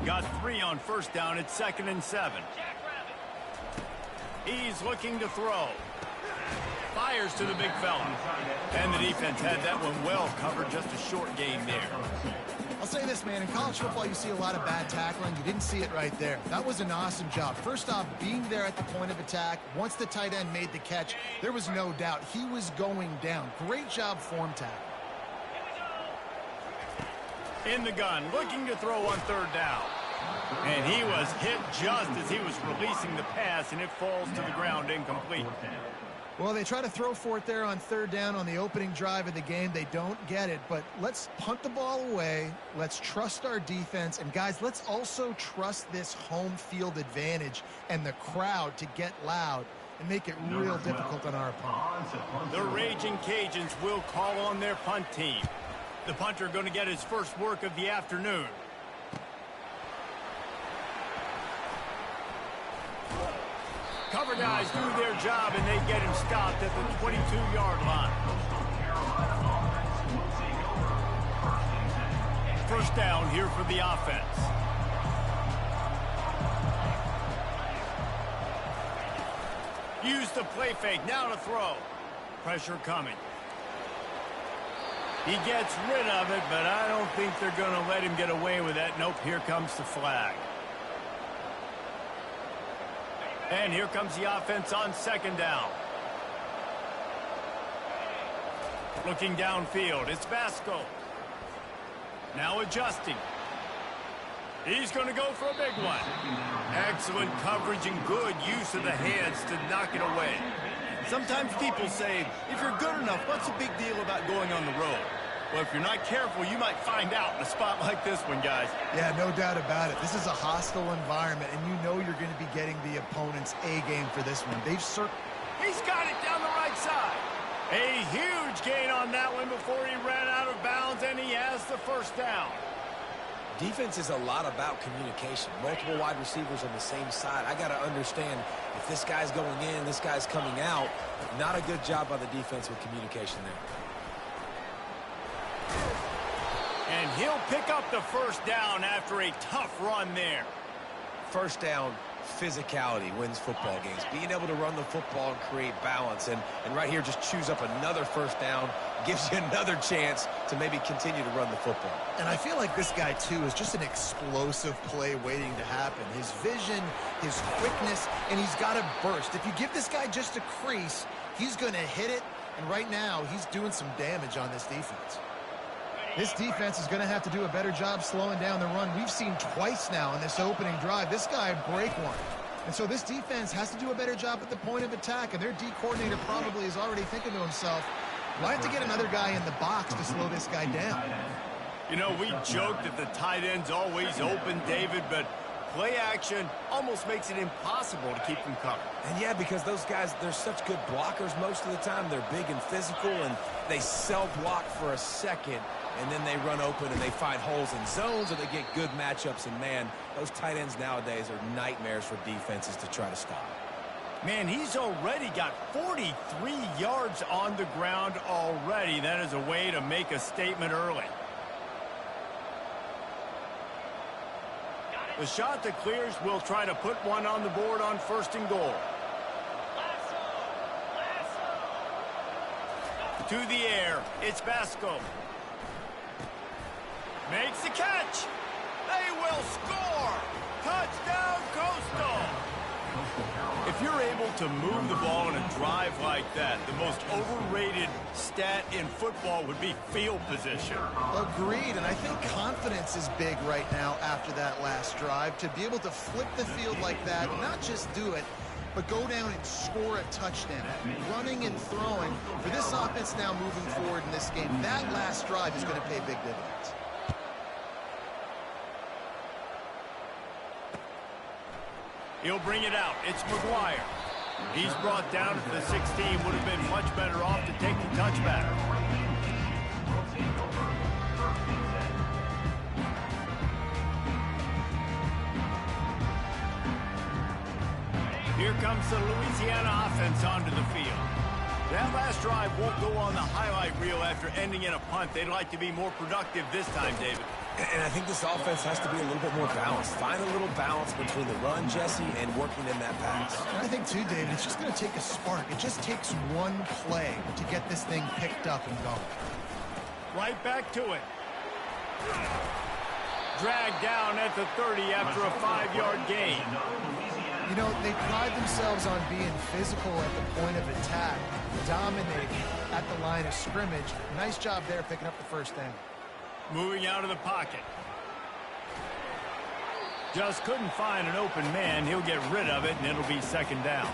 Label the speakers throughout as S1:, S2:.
S1: Got 3 on first down. It's 2nd and 7. He's looking to throw. Fires to the big fella. And the defense had that one well covered. Just a short gain there.
S2: I'll say this, man. In college football, you see a lot of bad tackling. You didn't see it right there. That was an awesome job. First off, being there at the point of attack. Once the tight end made the catch, there was no doubt he was going down. Great job form tackle.
S1: In the gun, looking to throw on 3rd down. And he was hit just as he was releasing the pass, and it falls to the ground incomplete.
S2: Well, they try to throw for it there on 3rd down on the opening drive of the game. They don't get it, but let's punt the ball away. Let's trust our defense. And, guys, let's also trust this home field advantage and the crowd to get loud and make it real difficult on our opponent.
S1: The Raging Cajuns will call on their punt team. The punter going to get his first work of the afternoon. Cover guys do their job, and they get him stopped at the 22-yard line. First down here for the offense. Use the play fake. Now to throw. Pressure coming. He gets rid of it, but I don't think they're going to let him get away with that. Nope, here comes the flag. And here comes the offense on 2nd down. Looking downfield, it's Basco. Now adjusting. He's going to go for a big one. Excellent coverage and good use of the hands to knock it away. Sometimes people say, if you're good enough, what's the big deal about going on the road? Well, if you're not careful, you might find out in a spot like this one, guys.
S2: Yeah, no doubt about it. This is a hostile environment, and you know you're going to be getting the opponent's A-game for this one.
S1: He's got it down the right side. A huge gain on that one before he ran out of bounds, and he has the first down.
S3: Defense is a lot about communication. Multiple wide receivers on the same side. I got to understand if this guy's going in, this guy's coming out. Not a good job by the defense with communication there.
S1: And he'll pick up the first down after a tough run there.
S3: First down, physicality wins football games. Being able to run the football and create balance. And right here, just choose up another first down. Gives you another chance to maybe continue to run the football.
S2: And I feel like this guy, too, is just an explosive play waiting to happen. His vision, his quickness, and he's got a burst. If you give this guy just a crease, he's going to hit it. And right now, he's doing some damage on this defense. This defense is going to have to do a better job slowing down the run. We've seen twice now in this opening drive. This guy break one. And so this defense has to do a better job at the point of attack. And their D coordinator probably is already thinking to himself, well, I have to get another guy in the box to slow this guy down.
S1: You know, we joked that the tight end's always open, David, but play action almost makes it impossible to keep them covered.
S3: And yeah, because those guys, they're such good blockers most of the time. They're big and physical, and they self-block for a second, and then they run open and they find holes in zones, or they get good matchups. And, man, those tight ends nowadays are nightmares for defenses to try to stop.
S1: Man, he's already got 43 yards on the ground already. That is a way to make a statement early. The shot that clears will try to put one on the board on 1st and goal. To the air, it's Basco. Makes the catch. They will score. Touchdown, Coastal. If you're able to move the ball in a drive like that, the most overrated stat in football would be field position.
S2: Agreed, and I think confidence is big right now after that last drive. To be able to flip the field like that, not just do it, but go down and score a touchdown. Running and throwing. For this offense now moving forward in this game, that last drive is going to pay big dividends.
S1: He'll bring it out. It's McGuire. He's brought down at the 16. Would have been much better off to take the touchback. Here comes the Louisiana offense onto the field. That last drive won't go on the highlight reel after ending in a punt. They'd like to be more productive this time, David.
S3: And I think this offense has to be a little bit more balanced. Find a little balance between the run, Jesse, and working in that pass.
S2: And I think, too, David, it's just going to take a spark. It just takes one play to get this thing picked up and going.
S1: Right back to it. Dragged down at the 30 after a 5-yard gain.
S2: You know, they pride themselves on being physical at the point of attack, dominating at the line of scrimmage. Nice job there picking up the first down.
S1: Moving out of the pocket. Just couldn't find an open man. He'll get rid of it, and it'll be second down.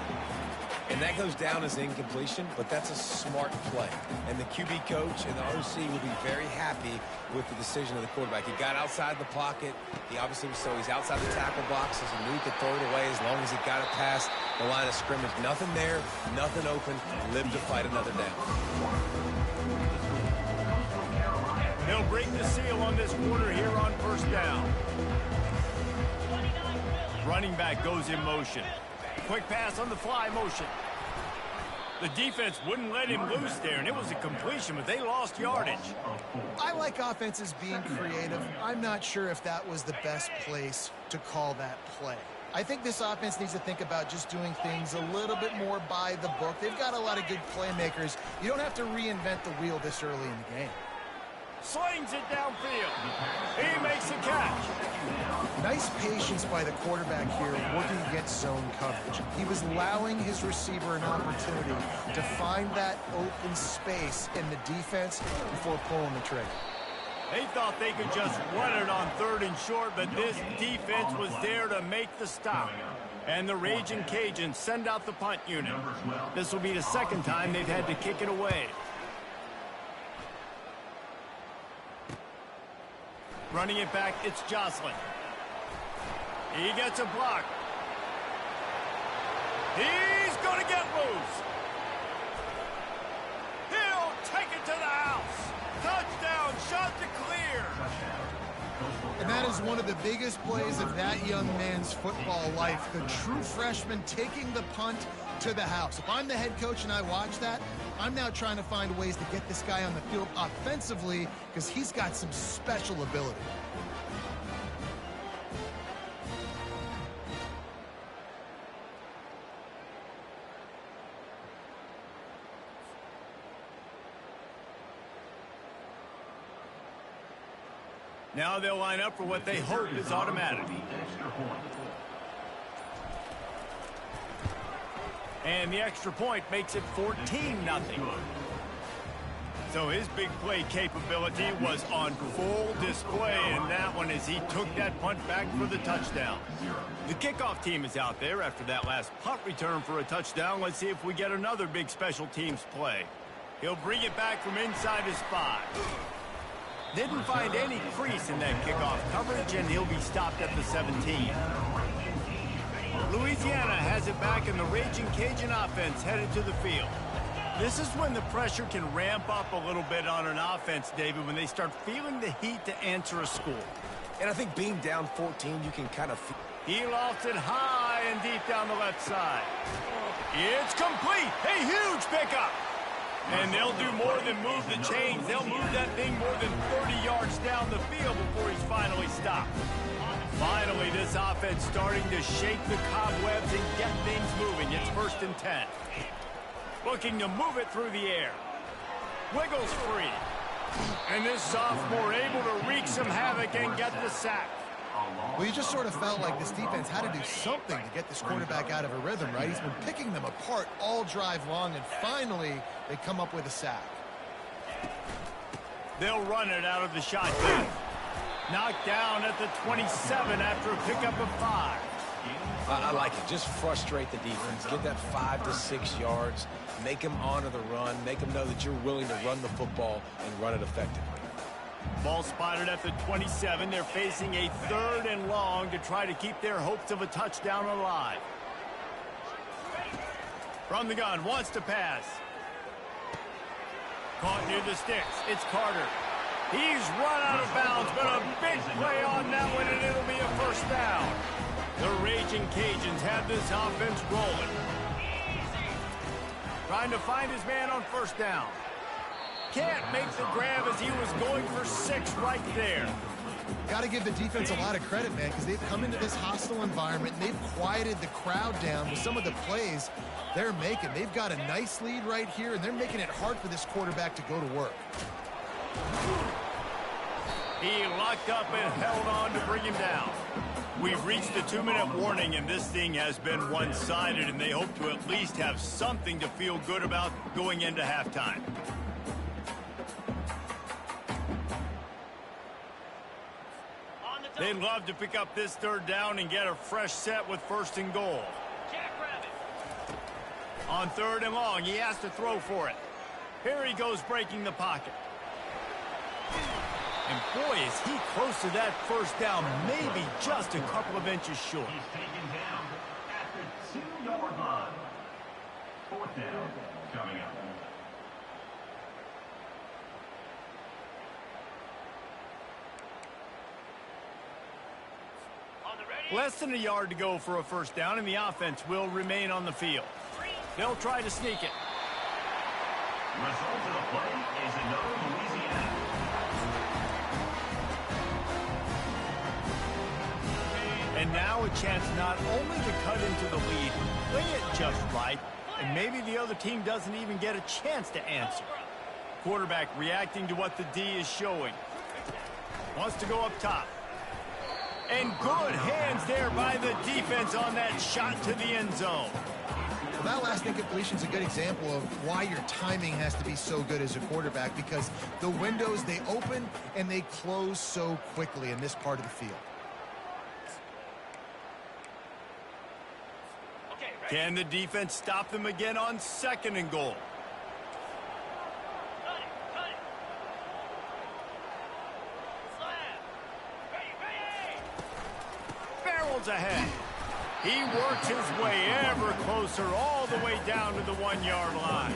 S3: And that goes down as incompletion, but that's a smart play. And the QB coach and the OC will be very happy with the decision of the quarterback. He got outside the pocket. He obviously so he's outside the tackle box. He knew he could throw it away as long as he got it past the line of scrimmage. Nothing there, nothing open. Lived to fight another down.
S1: They'll break the seal on this quarter here on first down. Running back goes in motion. Quick pass on the fly motion. The defense wouldn't let him loose there, and it was a completion, but they lost yardage.
S2: I like offenses being creative. I'm not sure if that was the best place to call that play. I think this offense needs to think about just doing things a little bit more by the book. They've got a lot of good playmakers. You don't have to reinvent the wheel this early in the game.
S1: Slings it downfield. He makes the catch.
S2: Nice patience by the quarterback here working against zone coverage. He was allowing his receiver an opportunity to find that open space in the defense before pulling the trigger.
S1: They thought they could just run it on 3rd and short, but this defense was there to make the stop. And the Raging Cajuns send out the punt unit. This will be the second time they've had to kick it away. Running it back, it's Jocelyn. He gets a block. He's going to get loose. He'll take it to the house. Touchdown, shot to clear.
S2: And that is one of the biggest plays of that young man's football life. The true freshman taking the punt to the house. If I'm the head coach and I watch that, I'm now trying to find ways to get this guy on the field offensively because he's got some special ability.
S1: Now they'll line up for what they hope is automatic. And the extra point makes it 14-0. So his big play capability was on full display in that one as he took that punt back for the touchdown. The kickoff team is out there after that last punt return for a touchdown. Let's see if we get another big special teams play. He'll bring it back from inside his 5. Didn't find any crease in that kickoff coverage, and he'll be stopped at the 17. Louisiana has it back, and the Raging Cajun offense headed to the field. This is when the pressure can ramp up a little bit on an offense, David, when they start feeling the heat to answer a score.
S3: And I think being down 14, you can kind of feel.
S1: He lofts it high and deep down the left side. It's complete. A huge pickup. And they'll do more than move the chains. They'll move that thing more than 30 yards down the field before he's finally stopped. Finally, this offense starting to shake the cobwebs and get things moving. It's 1st and 10. Looking to move it through the air. Wiggles free. And this sophomore able to wreak some havoc and get the sack.
S2: Well, you just sort of felt like this defense had to do something to get this quarterback out of a rhythm, right? He's been picking them apart all drive long, and finally they come up with a sack.
S1: They'll run it out of the shotgun. Knocked down at the 27 after a pickup of 5.
S3: I like it. Just frustrate the defense. Get that 5 to 6 yards. Make them honor the run. Make them know that you're willing to run the football and run it effectively.
S1: Ball spotted at the 27. They're facing a 3rd and long to try to keep their hopes of a touchdown alive. From the gun, wants to pass. Caught near the sticks. It's Carter. He's run out of bounds, but a big play on that one, and it'll be a 1st down. The Raging Cajuns have this offense rolling. Trying to find his man on 1st down. Can't make the grab as he was going for 6 right there.
S2: Got to give the defense a lot of credit, man, because they've come into this hostile environment and they've quieted the crowd down with some of the plays they're making. They've got a nice lead right here, and they're making it hard for this quarterback to go to work.
S1: He locked up and held on to bring him down. We've reached the 2-minute warning, and this thing has been one-sided, and they hope to at least have something to feel good about going into halftime. They'd love to pick up this 3rd down and get a fresh set with 1st and goal. On 3rd and long, he has to throw for it. Here he goes breaking the pocket. And boy, is he close to that 1st down, maybe just a couple of inches short.
S4: He's taken down at the 2-yard line. 4th down coming up.
S1: Less than a yard to go for a 1st down, and the offense will remain on the field. They'll try to sneak it.
S4: Result of the play is another Louisiana.
S1: And now a chance not only to cut into the lead, play it just right, and maybe the other team doesn't even get a chance to answer. Quarterback reacting to what the D is showing. Wants to go up top. And good hands there by the defense on that shot to the end zone.
S2: Well, that last incompletion is a good example of why your timing has to be so good as a quarterback, because the windows, they open and they close so quickly in this part of the field.
S1: Can the defense stop them again on 2nd and goal? Barrels ahead. He works his way ever closer all the way down to the 1-yard line.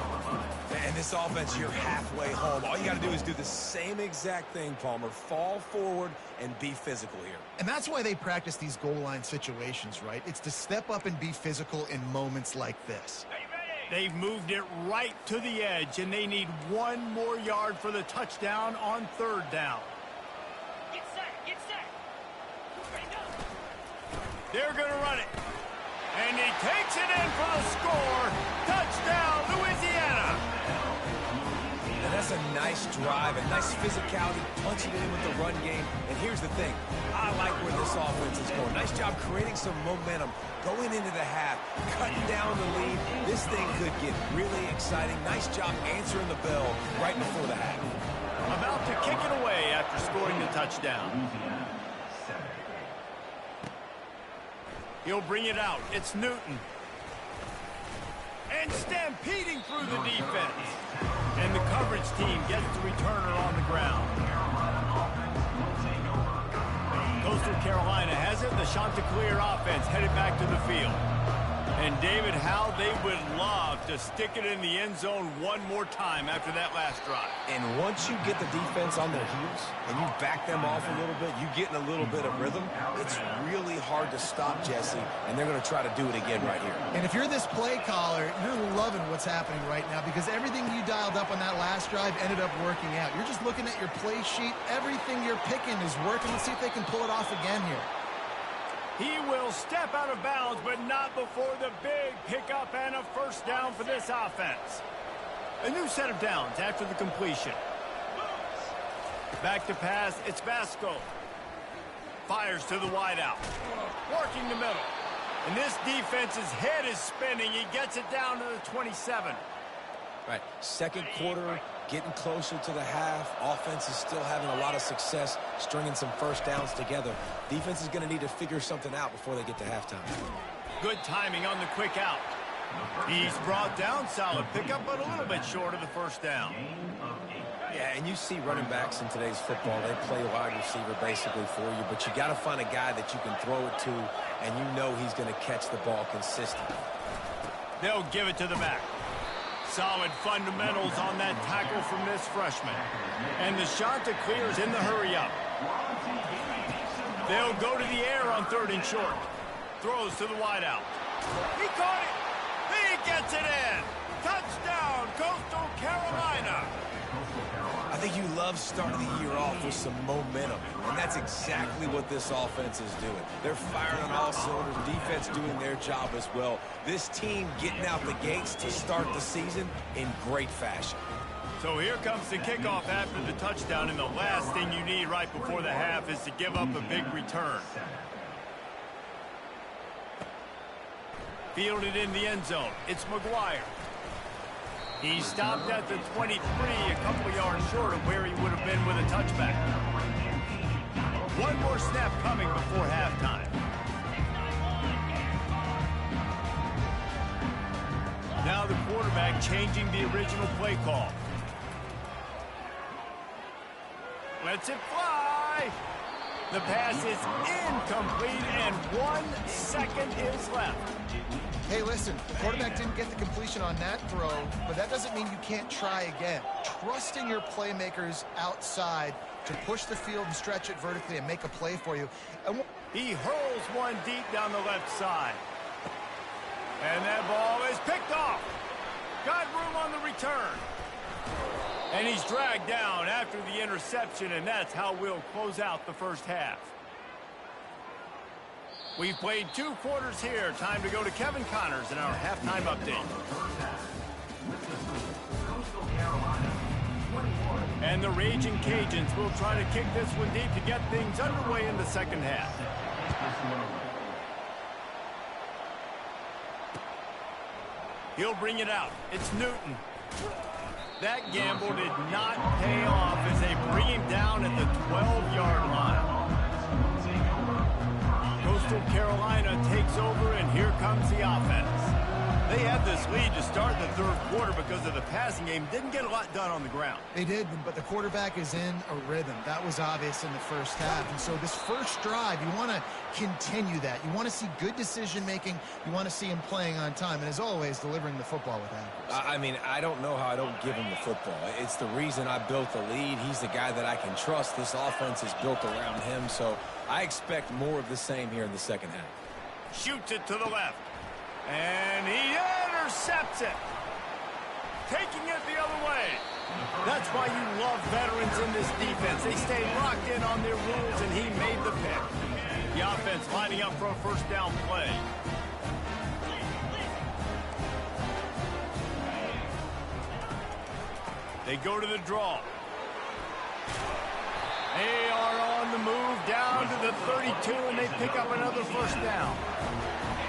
S3: And this offense, you're halfway home. All you got to do is do the same exact thing, Palmer. Fall forward and be physical here.
S2: And that's why they practice these goal line situations, right? It's to step up and be physical in moments like this.
S1: They've moved it right to the edge, and they need 1 more yard for the touchdown on 3rd down.
S5: Get set, get set. Ready, go.
S1: They're going to run it. And he takes it in for the score. Touchdown, Louisiana.
S3: And that's a nice drive, a nice physicality, punching it in with the run game. And here's the thing. I like where this offense is going. Nice job creating some momentum, going into the half, cutting down the lead. This thing could get really exciting. Nice job answering the bell right before the half.
S1: About to kick it away after scoring the touchdown. He'll bring it out. It's Newton. And stampeding through the defense. And the coverage team gets the returner on the ground. Coastal Carolina has it. The Chanticleer offense headed back to the field. And David, how they would love to stick it in the end zone 1 more time after that last drive.
S3: And once you get the defense on their heels and you back them off a little bit, you get in a little bit of rhythm, it's really hard to stop, Jesse, and they're going to try to do it again right here.
S2: And if you're this play caller, you're loving what's happening right now, because everything you dialed up on that last drive ended up working out. You're just looking at your play sheet. Everything you're picking is working. Let's see if they can pull it off again here.
S1: He will step out of bounds, but not before the big pickup and a 1st down for this offense. A new set of downs after the completion. Back to pass, it's Vasco. Fires to the wideout. Working the middle. And this defense's head is spinning. He gets it down to the 27.
S3: Right, 2nd quarter, getting closer to the half. Offense is still having a lot of success stringing some 1st downs together. Defense is going to need to figure something out before they get to halftime.
S1: Good timing on the quick out. He's brought down, solid pickup, but a little bit short of the 1st down.
S3: Yeah, and you see running backs in today's football, they play wide receiver basically for you, but you got to find a guy that you can throw it to, and you know he's going to catch the ball consistently.
S1: They'll give it to the back. Solid fundamentals on that tackle from this freshman. And the Chanticleer's in the hurry-up. They'll go to the air on 3rd and short. Throws to the wideout. He caught it. He gets it in. Touchdown, Coastal Carolina.
S3: I think you love starting the year off with some momentum, and that's exactly what this offense is doing. They're firing on all cylinders, defense doing their job as well. This team getting out the gates to start the season in great fashion.
S1: So here comes the kickoff after the touchdown, and the last thing you need right before the half is to give up a big return. Fielded in the end zone. It's McGuire. He stopped at the 23, a couple of yards short of where he would have been with a touchback. One more snap coming before halftime. Now the quarterback changing the original play call. Lets it fly. The pass is incomplete, and 1 second is left.
S2: Hey, listen, the quarterback didn't get the completion on that throw, but that doesn't mean you can't try again. Trust in your playmakers outside to push the field and stretch it vertically and make a play for you.
S1: He hurls one deep down the left side. And that ball is picked off. Got room on the return. And he's dragged down after the interception, and that's how we'll close out the first half. We've played 2 quarters here. Time to go to Kevin Connors in our halftime update. And the Raging Cajuns will try to kick this one deep to get things underway in the second half. He'll bring it out. It's Newton. That gamble did not pay off as they bring him down at the 12-yard line. Coastal Carolina takes over, and here comes the offense. They had this lead to start the third quarter because of the passing game. Didn't get a lot done on the ground.
S2: They did, but the quarterback is in a rhythm. That was obvious in the first half. And so this first drive, you want to continue that. You want to see good decision-making. You want to see him playing on time. And as always, delivering the football with accuracy.
S3: I mean, I don't know how I don't give him the football. It's the reason I built the lead. He's the guy that I can trust. This offense is built around him. So I expect more of the same here in the second half.
S1: Shoots it to the left. And he intercepts it. Taking it the other way. That's why you love veterans in this defense. They stay locked in on their rules, and he made the pick. The offense lining up for a first down play. They go to the draw. They are on the move down to the 32, and they pick up another first down.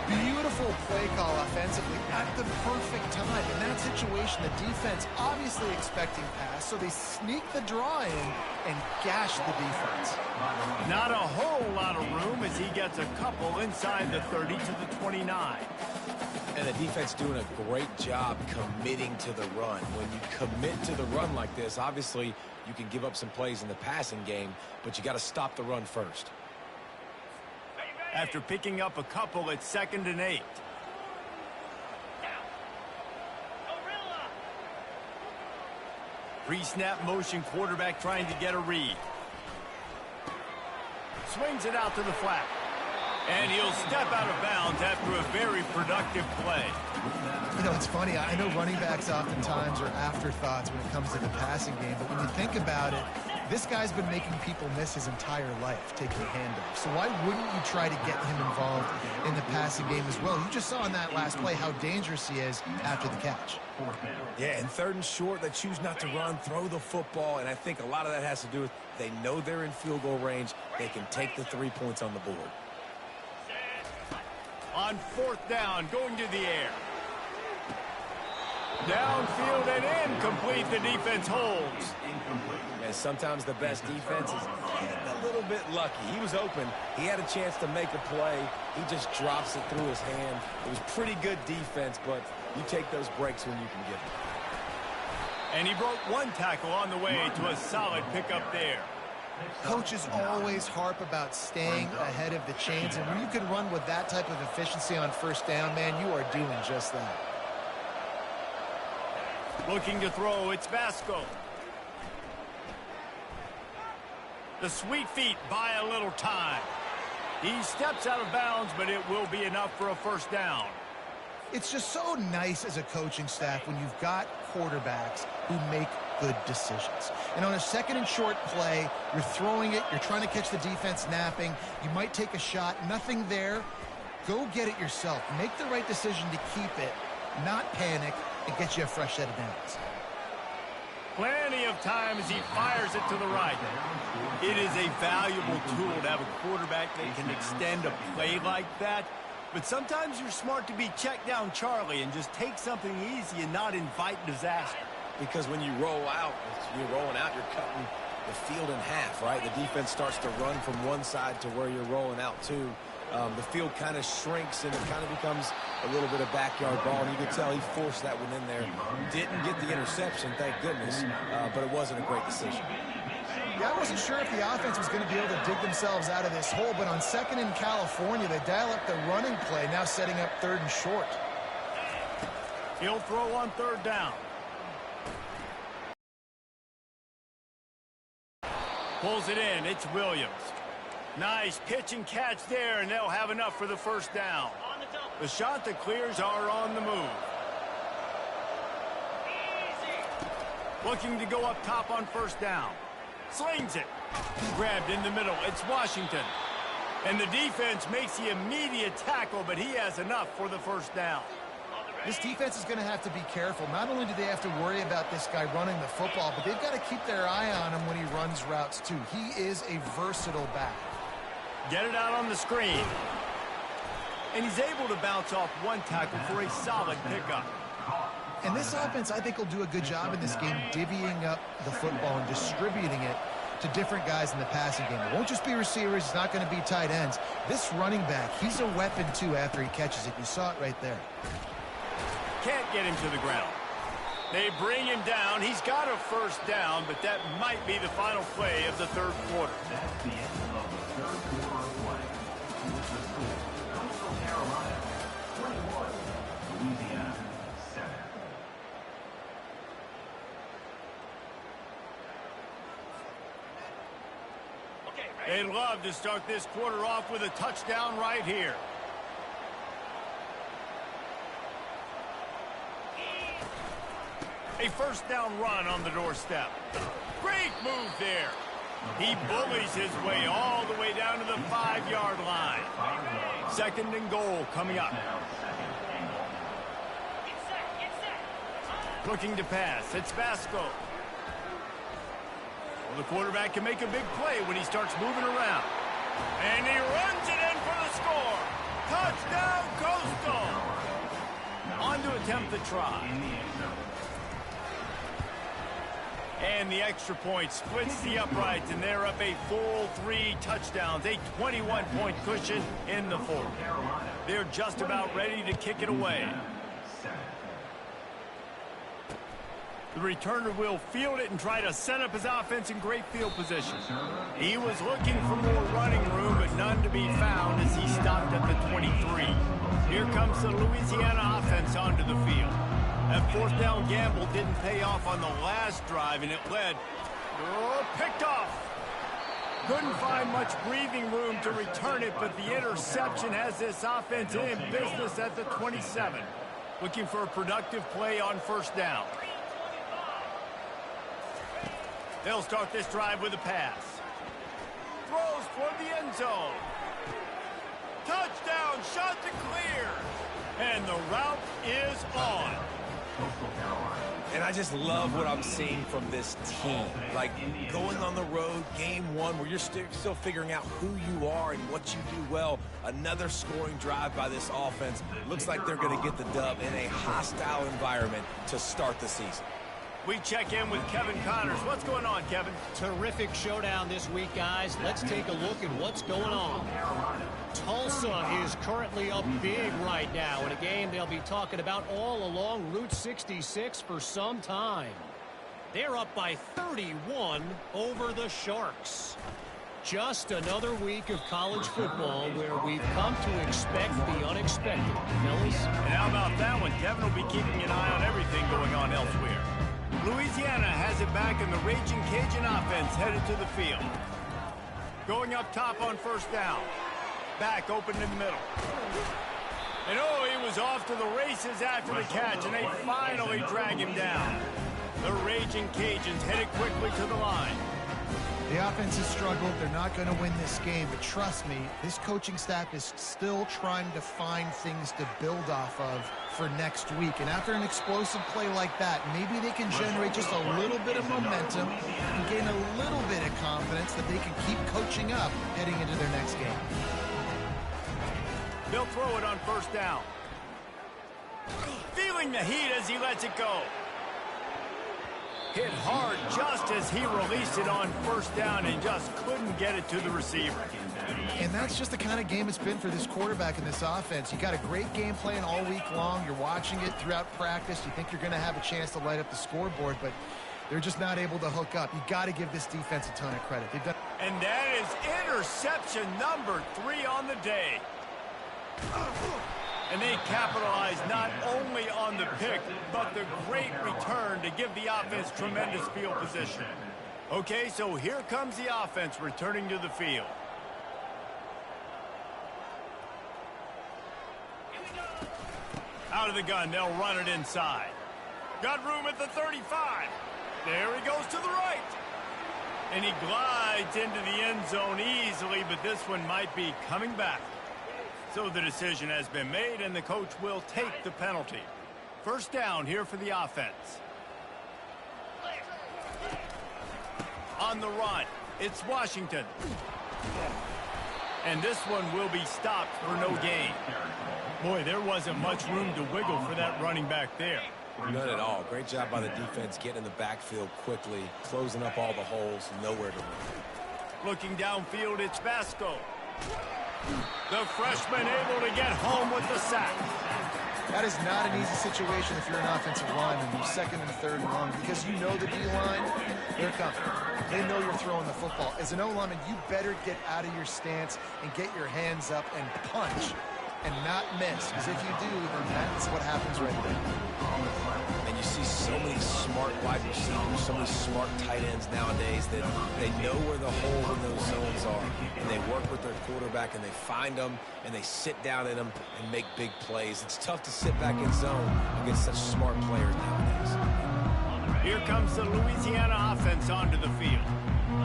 S2: Beautiful play call offensively at the perfect time. In that situation, the defense obviously expecting pass, so they sneak the draw in and gash the defense.
S1: Not a whole lot of room as he gets a couple inside the 30 to the 29.
S3: And the defense doing a great job committing to the run. When you commit to the run like this, obviously you can give up some plays in the passing game, but you got to stop the run first.
S1: After picking up a couple, it's 2nd and 8. Pre-snap motion, quarterback trying to get a read. Swings it out to the flat. And he'll step out of bounds after a very productive play.
S2: You know, it's funny. I know running backs oftentimes are afterthoughts when it comes to the passing game, but when you think about it, this guy's been making people miss his entire life taking handoffs. So why wouldn't you try to get him involved in the passing game as well? You just saw in that last play how dangerous he is after the catch.
S3: Yeah, and 3rd and short, they choose not to run, throw the football, and I think a lot of that has to do with they know they're in field goal range. They can take the 3 points on the board.
S1: On 4th down, going to the air. Downfield and incomplete. The defense holds.
S3: And sometimes the best defense is getting a little bit lucky. He was open. He had a chance to make a play. He just drops it through his hand. It was pretty good defense, but you take those breaks when you can get them.
S1: And he broke 1 tackle on the way to a solid pickup there.
S2: Coaches always harp about staying ahead of the chains, and when you can run with that type of efficiency on 1st down, man, you are doing just that.
S1: Looking to throw, it's Vasco. The sweet feet buy a little time. He steps out of bounds, but it will be enough for a first down.
S2: It's just so nice as a coaching staff when you've got quarterbacks who make good decisions. And on a 2nd and short play, you're throwing it, you're trying to catch the defense napping, you might take a shot, nothing there. Go get it yourself. Make the right decision to keep it, not panic, and get you a fresh set of downs.
S1: Plenty of time as he fires it to the right. It is a valuable tool to have a quarterback that can extend a play like that. But sometimes you're smart to be check down Charlie and just take something easy and not invite disaster.
S3: Because when you roll out, you're rolling out, you're cutting the field in half, right? The defense starts to run from one side to where you're rolling out to. The field kind of shrinks and it kind of becomes a little bit of backyard ball. And you can tell he forced that one in there. Didn't get the interception, thank goodness, but it wasn't a great decision.
S2: Yeah, I wasn't sure if the offense was going to be able to dig themselves out of this hole, but on 2nd in California, they dial up the running play, now setting up 3rd and short.
S1: He'll throw on 3rd down. Pulls it in. It's Williams. Nice pitch and catch there, and they'll have enough for the 1st down. The shot that clears are on the move. Looking to go up top on 1st down. Slings it. Grabbed in the middle. It's Washington. And the defense makes the immediate tackle, but he has enough for the 1st down.
S2: This defense is going to have to be careful. Not only do they have to worry about this guy running the football, but they've got to keep their eye on him when he runs routes too. He is a versatile back.
S1: Get it out on the screen. And he's able to bounce off one tackle for a solid pickup.
S2: And this offense, I think, will do a good job in this game divvying up the football and distributing it to different guys in the passing game. It won't just be receivers. It's not going to be tight ends. This running back, he's a weapon, too, after he catches it. You saw it right there.
S1: Can't get him to the ground. They bring him down. He's got a 1st down, but that might be the final play of the 3rd quarter.
S4: That's the end of the 3rd quarter of play. With the score, Coastal Carolina 21, Louisiana 7.
S1: They'd love to start this quarter off with a touchdown right here. A 1st down run on the doorstep. Great move there. He bullies his way all the way down to the 5-yard line. 2nd and goal coming up. Looking to pass. It's Vasco. Well, the quarterback can make a big play when he starts moving around. And he runs it in for the score. Touchdown, Coastal. On to attempt the try. And the extra point splits the uprights, and they're up a full 3 touchdowns, a 21-point cushion in the 4th. They're just about ready to kick it away. The returner will field it and try to set up his offense in great field position. He was looking for more running room, but none to be found as he stopped at the 23. Here comes the Louisiana offense onto the field. That 4th down gamble didn't pay off on the last drive, and it led. Picked off. Couldn't find much breathing room to return it, but the interception has this offense in business at the 27. Looking for a productive play on 1st down. They'll start this drive with a pass. Throws toward the end zone. Touchdown, shot to clear. And the route is on.
S3: And I just love what I'm seeing from this team. Like, going on the road, game 1, where you're still figuring out who you are and what you do well. Another scoring drive by this offense. Looks like they're going to get the dub in a hostile environment to start the season.
S1: We check in with Kevin Connors. What's going on, Kevin?
S6: Terrific showdown this week, guys. Let's take a look at what's going on. Tulsa is currently up big right now in a game they'll be talking about all along Route 66 for some time. They're up by 31 over the Sharks. Just another week of college football where we've come to expect the unexpected. Fellas?
S1: And how about that one? Kevin will be keeping an eye on everything going on elsewhere. Louisiana has it back, and the Raging Cajun offense headed to the field. Going up top on 1st down. Back open in the middle. And oh, he was off to the races after the catch, and they finally drag him down. The Raging Cajuns headed quickly to the line.
S2: The offense has struggled. They're not going to win this game, but trust me, this coaching staff is still trying to find things to build off of for next week. And after an explosive play like that, maybe they can generate just a little bit of momentum and gain a little bit of confidence that they can keep coaching up heading into their next game.
S1: They'll throw it on first down. Feeling the heat as he lets it go. Hit hard just as he released it on first down and just couldn't get it to the receiver.
S2: And that's just the kind of game it's been for this quarterback and this offense. You got a great game plan all week long. You're watching it throughout practice. You think you're going to have a chance to light up the scoreboard, but they're just not able to hook up. You got to give this defense a ton of credit. They've done.
S1: And that is interception number 3 on the day. And they capitalize not only on the pick, but the great return to give the offense tremendous field position. Okay, so here comes the offense returning to the field. Out of the gun, they'll run it inside. Got room at the 35. There he goes to the right. And he glides into the end zone easily, but this one might be coming back. So the decision has been made, and the coach will take the penalty. First down here for the offense. On the run, it's Washington. And this one will be stopped for no gain. Boy, there wasn't much room to wiggle for that running back there.
S3: None at all. Great job by the defense getting in the backfield quickly, closing up all the holes, nowhere to run.
S1: Looking downfield, it's Vasco. The freshman able to get home with the sack.
S2: That is not an easy situation if you're an offensive lineman. You're second and third and long because you know the D-line, they're coming. They know you're throwing the football. As an O-lineman, you better get out of your stance and get your hands up and punch and not miss. Because if you do, then that's what happens right there.
S3: And you see so many smart wide receivers, so many smart tight ends nowadays that they know where the hole in those zones are. And they work with their quarterback and they find them and they sit down in them and make big plays. It's tough to sit back in zone against such smart players nowadays.
S1: Here comes the Louisiana offense onto the field.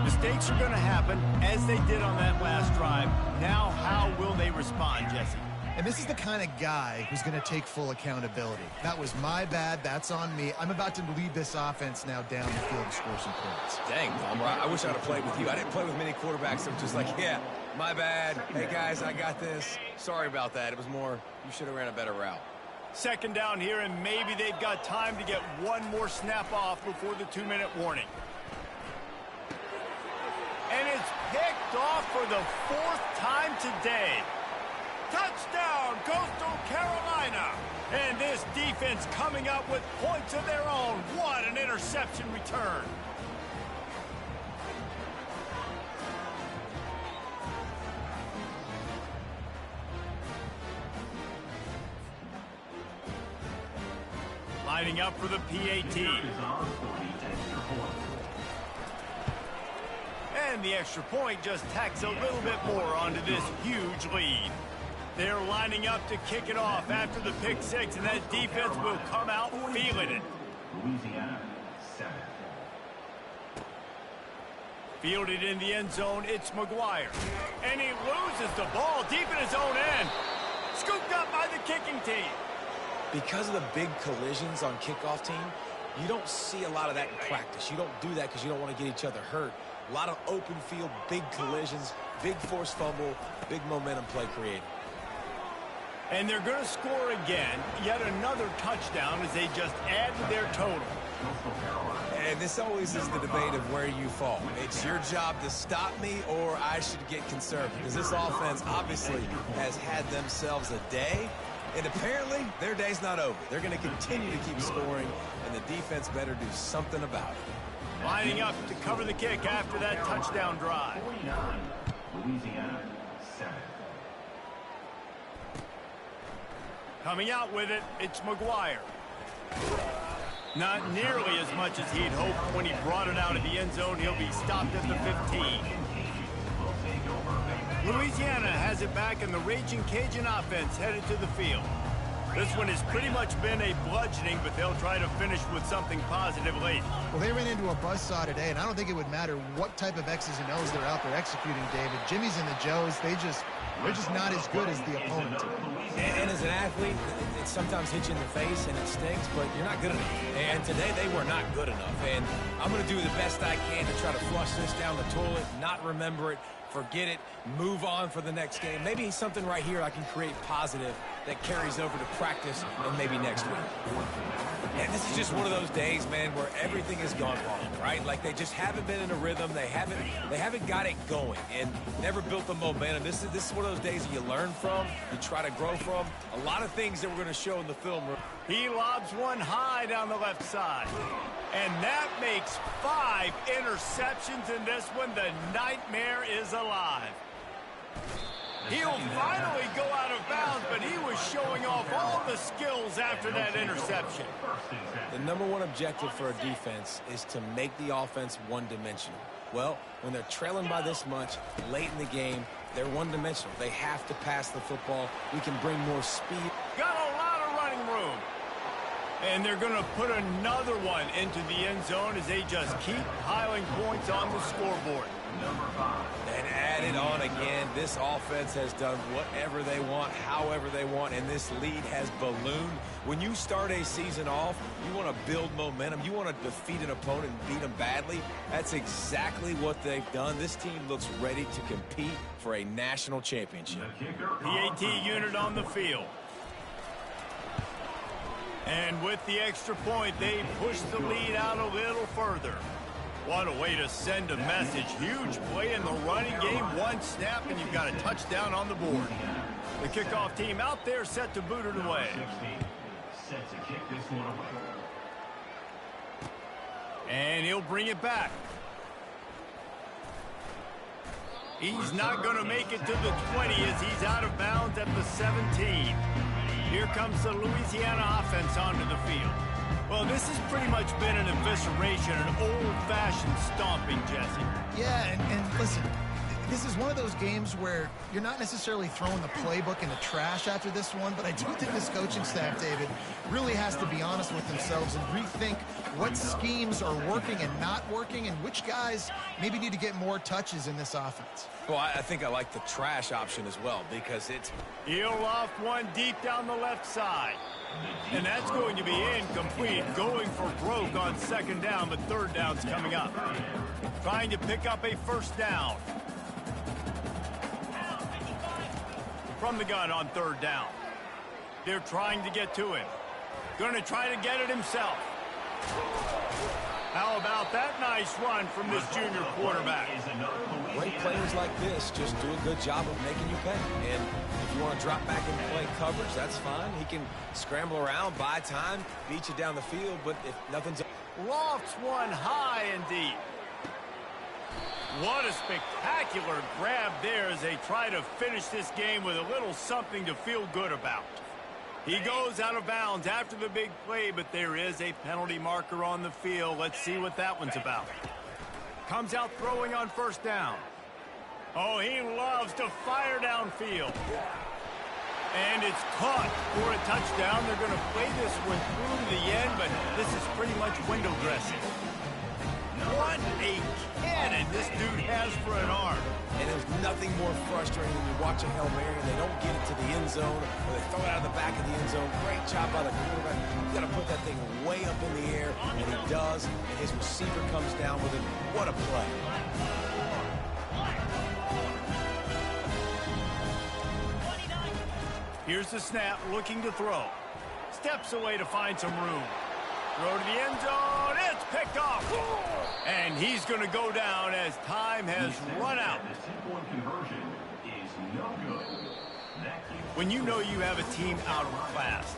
S1: Mistakes are going to happen as they did on that last drive. Now how will they respond, Jesse?
S2: And this is the kind of guy who's going to take full accountability. That was my bad. That's on me. I'm about to lead this offense now down the field and score some points.
S3: Dang, Palmer, I wish I'd have played with you. I didn't play with many quarterbacks that were just like, yeah, my bad. Hey, guys, I got this. Sorry about that. It was more, you should have ran a better route.
S1: Second down here, and maybe they've got time to get one more snap off before the 2-minute warning. And it's picked off for the 4th time today. Touchdown, Coastal Carolina. And this defense coming up with points of their own. What an interception return. Lining up for the PAT. And the extra point just tacks a little bit more onto this huge lead. They're lining up to kick it off after the pick six, and that defense will come out feeling it.
S4: Louisiana, 7.
S1: Fielded in the end zone, it's McGuire. And he loses the ball deep in his own end. Scooped up by the kicking team.
S3: Because of the big collisions on kickoff team, you don't see a lot of that in practice. You don't do that because you don't want to get each other hurt. A lot of open field, big collisions, big forced fumble, big momentum play created.
S1: And they're going to score again, yet another touchdown as they just add to their total.
S3: And this always is the debate of where you fall. It's your job to stop me or I should get conservative. Because this offense obviously has had themselves a day. And apparently, their day's not over. They're going to continue to keep scoring, and the defense better do something about it.
S1: Lining up to cover the kick after that touchdown drive.
S4: 49, Louisiana, 7.
S1: Coming out with it, it's McGuire. Not nearly as much as he'd hoped when he brought it out of the end zone. He'll be stopped at the 15. Louisiana has it back, and the Raging Cajun offense headed to the field. This one has pretty much been a bludgeoning, but they'll try to finish with something positive late.
S2: Well, they ran into a buzzsaw today, and I don't think it would matter what type of X's and O's they're out there executing, David. Jimmy's and the Joes, they're just not as good as the opponent.
S3: And as an athlete, it sometimes hits you in the face and it stings, but you're not good enough. And today they were not good enough. And I'm going to do the best I can to try to flush this down the toilet, not remember it, forget it, move on for the next game. Maybe something right here I can create positive that carries over to practice and maybe next week. And this is just one of those days, man, where everything has gone wrong, right? Like they just haven't been in a rhythm. They haven't got it going and never built the momentum. This is one of those days that you learn from, you try to grow from. A lot of things that we're going to show in the film.
S1: He lobs one high down the left side. And that makes 5 interceptions in this one. The nightmare is alive. He'll finally go out of bounds, but he was showing off all the skills after that interception.
S3: The number one objective for a defense is to make the offense one-dimensional. Well, when they're trailing by this much late in the game, they're one-dimensional. They have to pass the football. We can bring more speed.
S1: Got a lot of running room. And they're going to put another one into the end zone as they just keep piling points on the scoreboard.
S3: And add it on again. This offense has done whatever they want, however they want, and this lead has ballooned. When you start a season off, you want to build momentum. You want to defeat an opponent and beat them badly. That's exactly what they've done. This team looks ready to compete for a national championship.
S1: PAT unit on the field. And with the extra point, they push the lead out a little further. What a way to send a message. Huge play in the running game. One snap, and you've got a touchdown on the board. The kickoff team out there set to boot it away.
S4: Set to kick this one away.
S1: And he'll bring it back. He's not going to make it to the 20 as he's out of bounds at the 17. Here comes the Louisiana offense onto the field. Well, this has pretty much been an evisceration, an old-fashioned stomping, Jesse.
S2: Yeah, and listen, this is one of those games where you're not necessarily throwing the playbook in the trash after this one, but I do think this coaching staff, David, really has to be honest with themselves and rethink what schemes are working and not working and which guys maybe need to get more touches in this offense.
S3: Well, I think I like the trash option as well because it's...
S1: He'll loft one deep down the left side. And that's going to be incomplete. Going for broke on second down, but third down's coming up. Trying to pick up a first down. From the gun on third down. They're trying to get to him. Going to try to get it himself. How about that nice run from this junior quarterback?
S3: Great players like this just do a good job of making you pay. And if you want to drop back and play coverage, that's fine. He can scramble around, buy time, beat you down the field, but if nothing's...
S1: Lofts one high and deep. What a spectacular grab there as they try to finish this game with a little something to feel good about. He goes out of bounds after the big play, but there is a penalty marker on the field. Let's see what that one's about. Comes out throwing on first down. Oh, he loves to fire downfield. And it's caught for a touchdown. They're going to play this one through to the end, but this is pretty much window dressing. What a cannon this dude has for an arm.
S3: And there's nothing more frustrating when you watch a Hail Mary and they don't get it to the end zone or they throw it out of the back of the end zone. Great job by the quarterback. You got to put that thing way up in the air, and he does. And his receiver comes down with it. What a play.
S1: Here's the snap, looking to throw. Steps away to find some room. Throw to the end zone. It's picked off. And he's going to go down as time has run out. When you know you have a team out of class,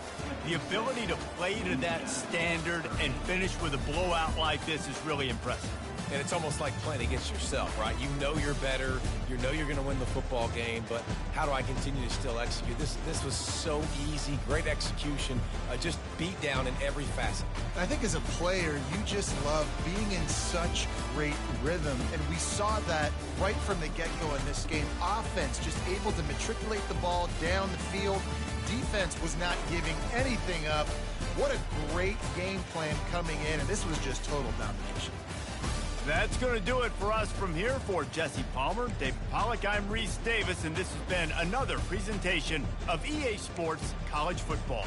S1: the ability to play to that standard and finish with a blowout like this is really impressive.
S3: And it's almost like playing against yourself, right? You know you're better. You know you're going to win the football game, but how do I continue to still execute? This was so easy. Great execution. Just beat down in every facet.
S2: I think as a player, you just love being in such great rhythm, and we saw that right from the get-go in this game. Offense just able to matriculate the ball down the field. Defense was not giving anything up. What a great game plan coming in, and this was just total domination.
S1: That's going to do it for us from here. For Jesse Palmer, David Pollack, I'm Reese Davis, and this has been another presentation of EA Sports College Football.